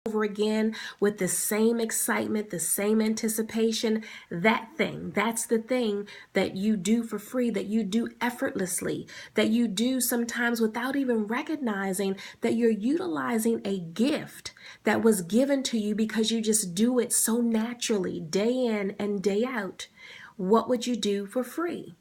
over again with the same excitement, the same anticipation. That's the thing that you do for free, that you do effortlessly, that you do sometimes without even recognizing that you're utilizing a gift that was given to you because you just do it so naturally, day in and day out. What would you do for free?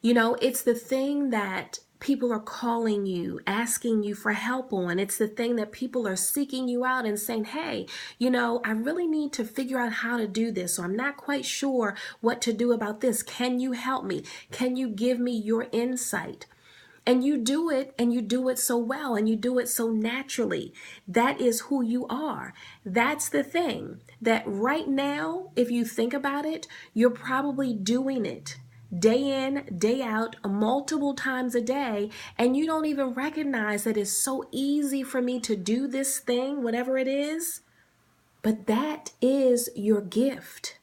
It's the thing that people are calling you, asking you for help on. It's the thing that people are seeking you out and saying, hey, I really need to figure out how to do this. So I'm not quite sure what to do about this. Can you help me? Can you give me your insight? And you do it, and you do it so well, and you do it so naturally. That is who you are. That's the thing that right now, if you think about it, you're probably doing it day in, day out, multiple times a day, and you don't even recognize that it's so easy for me to do this thing, whatever it is. But that is your gift.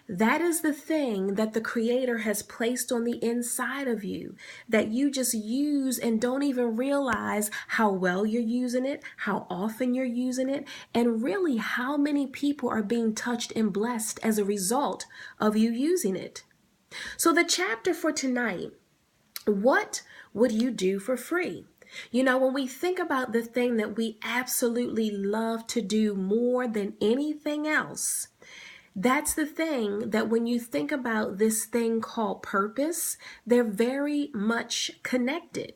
That is the thing that the Creator has placed on the inside of you that you just use and don't even realize how well you're using it, how often you're using it, and really how many people are being touched and blessed as a result of you using it. So the chapter for tonight, what would you do for free? When we think about the thing that we absolutely love to do more than anything else, that's the thing that when you think about this thing called purpose, they're very much connected.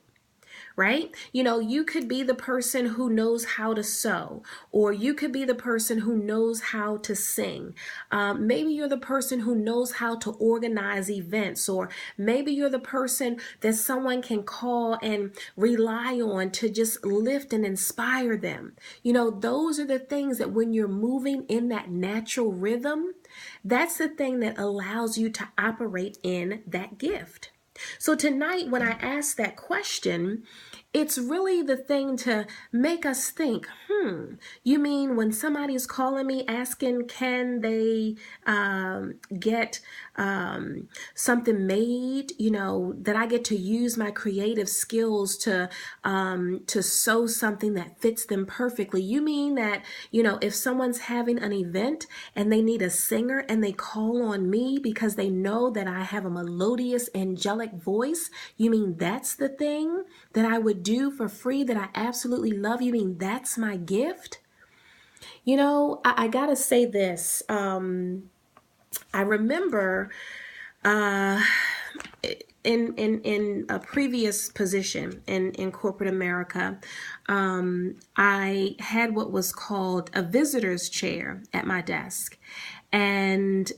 Right? You could be the person who knows how to sew, or you could be the person who knows how to sing. Maybe you're the person who knows how to organize events, or maybe you're the person that someone can call and rely on to just lift and inspire them. Those are the things that when you're moving in that natural rhythm, that's the thing that allows you to operate in that gift. So tonight, when I ask that question, it's really the thing to make us think, you mean when somebody is calling me asking, can they get something made, that I get to use my creative skills to sew something that fits them perfectly. You mean that, if someone's having an event and they need a singer and they call on me because they know that I have a melodious, angelic voice, you mean that's the thing that I would do for free that I absolutely love? You mean that's my gift? I gotta say this. I remember in a previous position in corporate America, I had what was called a visitor's chair at my desk. And,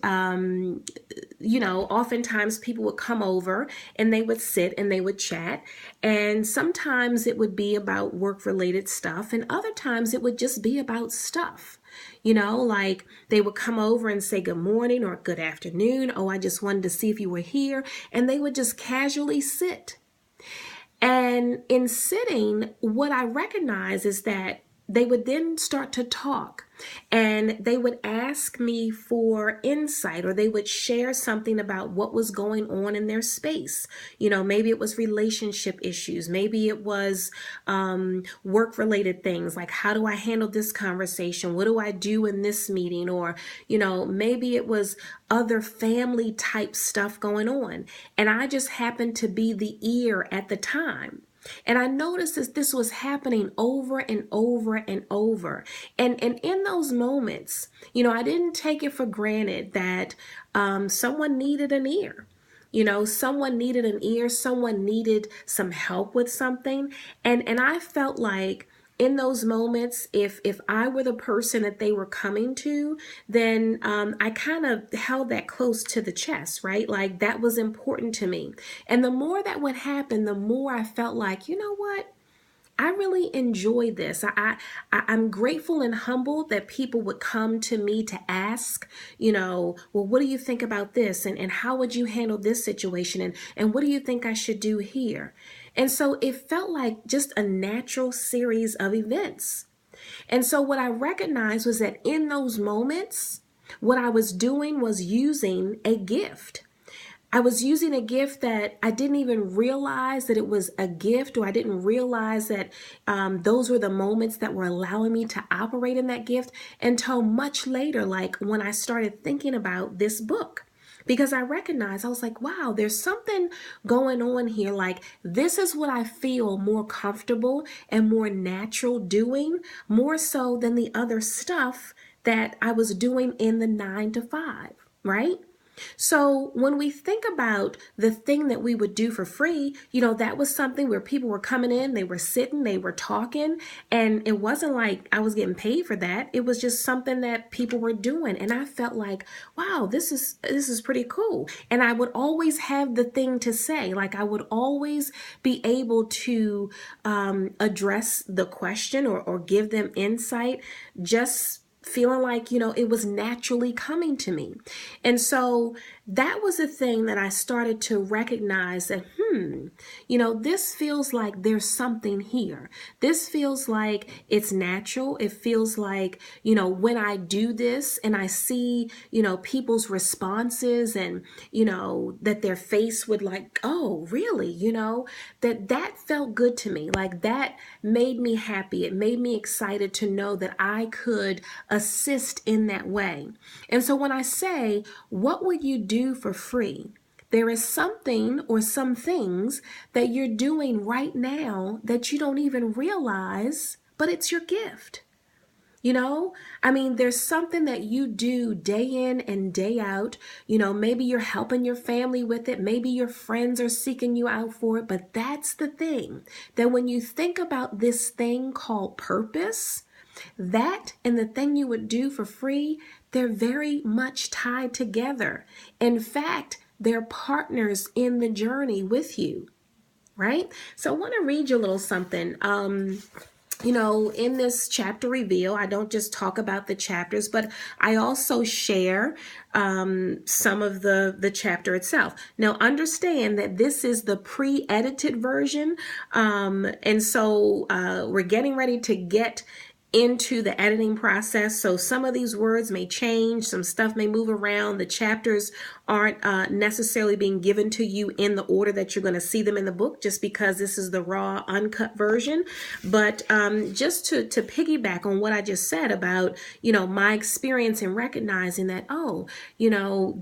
oftentimes people would come over and they would sit and they would chat. And sometimes it would be about work-related stuff, and other times it would just be about stuff. Like they would come over and say good morning or good afternoon. Oh, I just wanted to see if you were here. And they would just casually sit. And in sitting, what I recognize is that they would then start to talk, and they would ask me for insight, or they would share something about what was going on in their space. Maybe it was relationship issues. Maybe it was work-related things, like how do I handle this conversation? What do I do in this meeting? Or, maybe it was other family type stuff going on. And I just happened to be the ear at the time. And I noticed that this was happening over and over and over. And in those moments, I didn't take it for granted that someone needed an ear. Someone needed an ear, someone needed some help with something. And I felt like in those moments, if I were the person that they were coming to, then I kind of held that close to the chest, right? Like that was important to me. And the more that would happen, the more I felt like, you know what? I really enjoy this. I'm grateful and humbled that people would come to me to ask, well, what do you think about this? And how would you handle this situation? And what do you think I should do here? And so it felt like just a natural series of events. And so what I recognized was that in those moments, what I was doing was using a gift. I was using a gift that I didn't even realize that it was a gift, or I didn't realize that those were the moments that were allowing me to operate in that gift until much later, like when I started thinking about this book. Because I recognized, I was like, wow, there's something going on here. Like, this is what I feel more comfortable and more natural doing, more so than the other stuff that I was doing in the 9 to 5, right? So when we think about the thing that we would do for free, that was something where people were coming in, they were sitting, they were talking, and it wasn't like I was getting paid for that. It was just something that people were doing. And I felt like, wow, this is pretty cool. And I would always have the thing to say. Like, I would always be able to address the question, or give them insight, just feeling like, it was naturally coming to me. And so that was a thing that I started to recognize that, this feels like there's something here. This feels like it's natural. It feels like, when I do this and I see, people's responses, and, that their face would like, oh, really, that felt good to me. Like, that made me happy. It made me excited to know that I could assist in that way. And so when I say, what would you do for free? There is something or some things that you're doing right now that you don't even realize, but it's your gift. There's something that you do day in and day out. Maybe you're helping your family with it. Maybe your friends are seeking you out for it. But that's the thing, that when you think about this thing called purpose, that and the thing you would do for free, they're very much tied together. In fact, they're partners in the journey with you, right? So I want to read you a little something. In this chapter reveal, I don't just talk about the chapters, but I also share some of the chapter itself. Now, understand that this is the pre-edited version. And so we're getting ready to get into the editing process. So some of these words may change, some stuff may move around. The chapters aren't necessarily being given to you in the order that you're going to see them in the book, just because this is the raw, uncut version. But just to piggyback on what I just said about, my experience in recognizing that,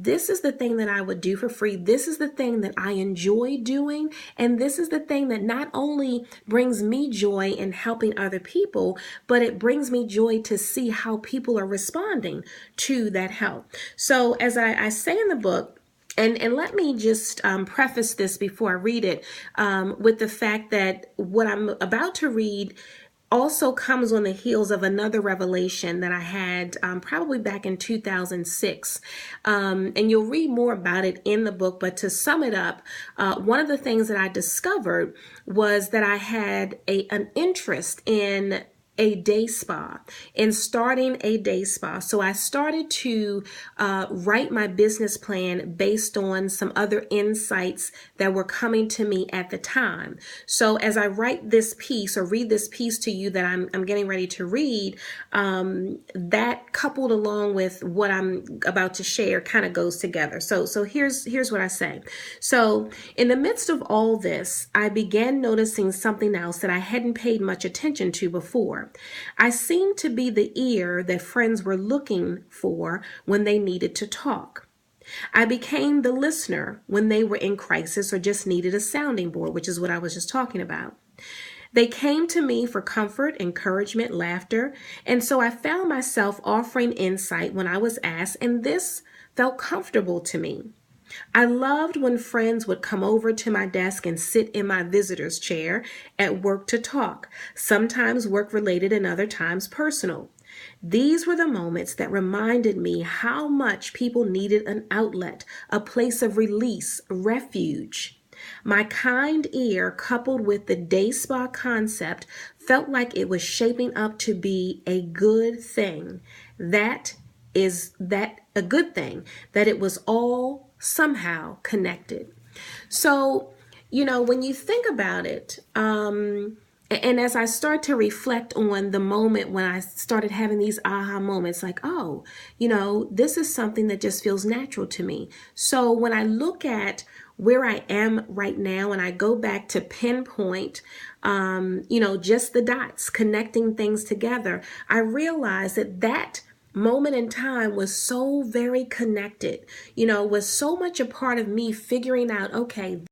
this is the thing that I would do for free. This is the thing that I enjoy doing. And this is the thing that not only brings me joy in helping other people, but it brings me joy to see how people are responding to that help. So as I say in the book, and let me just preface this before I read it with the fact that what I'm about to read also comes on the heels of another revelation that I had probably back in 2006. And you'll read more about it in the book. But to sum it up, one of the things that I discovered was that I had an interest in a day spa, in starting a day spa. So I started to write my business plan based on some other insights that were coming to me at the time. So as I write this piece or read this piece to you that I'm getting ready to read, that coupled along with what I'm about to share kind of goes together. So here's what I say. So in the midst of all this, I began noticing something else that I hadn't paid much attention to before. I seemed to be the ear that friends were looking for when they needed to talk. I became the listener when they were in crisis or just needed a sounding board, which is what I was just talking about. They came to me for comfort, encouragement, laughter, and so I found myself offering insight when I was asked, and this felt comfortable to me. I loved when friends would come over to my desk and sit in my visitor's chair at work to talk, sometimes work related and other times personal. These were the moments that reminded me how much people needed an outlet, a place of release, refuge. My kind ear, coupled with the day spa concept, felt like it was shaping up to be a good thing. That a good thing, that it was all somehow connected. So, when you think about it, And as I start to reflect on the moment when I started having these aha moments, like, oh, this is something that just feels natural to me. So when I look at where I am right now and I go back to pinpoint, just the dots, connecting things together, I realize that moment in time was so very connected, was so much a part of me figuring out, okay,